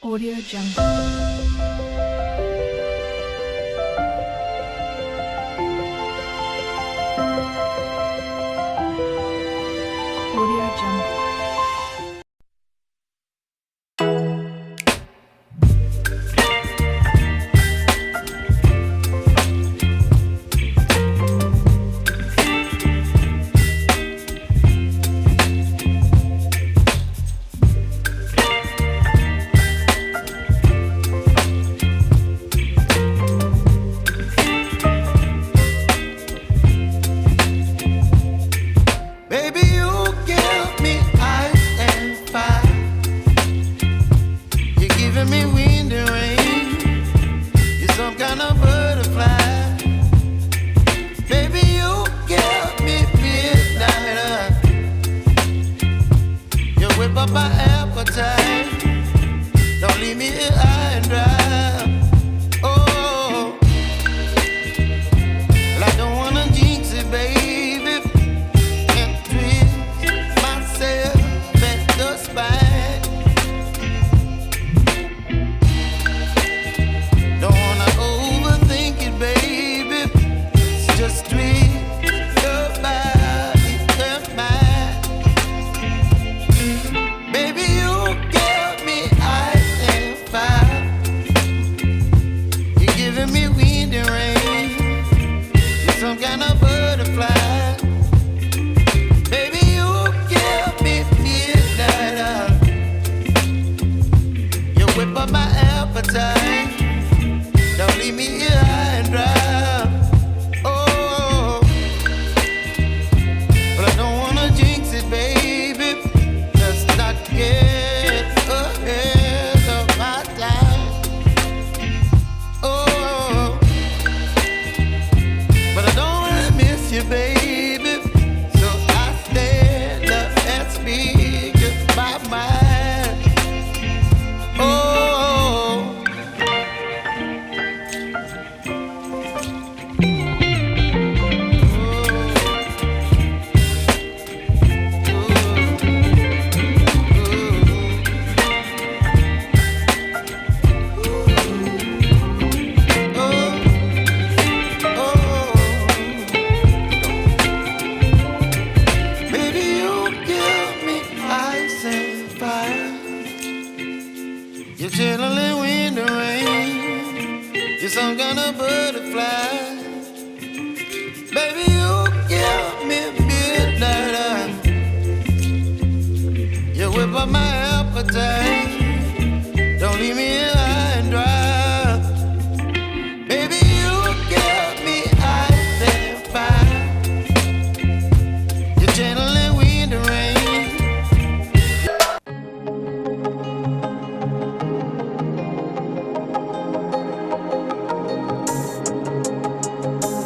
Audio Jungle. Audio Jungle. Baby, you give me ice and fire. You're giving me wind and rain. You're some kind of butterfly. Baby, you give me midnight. You whip up my appetite. Don't leave me here high and dry. Oh, well, I don't wanna jinx it, baby. Don't leave me here high and dry. Oh, but I don't wanna jinx it, baby. Let's not get ahead of my time. Oh, but I don't wanna miss you, baby. So I stand up and speak just my mind. Oh. You're chilling wind and rain. You're some kind of butterfly. Baby, you give me midnight. You whip up my appetite.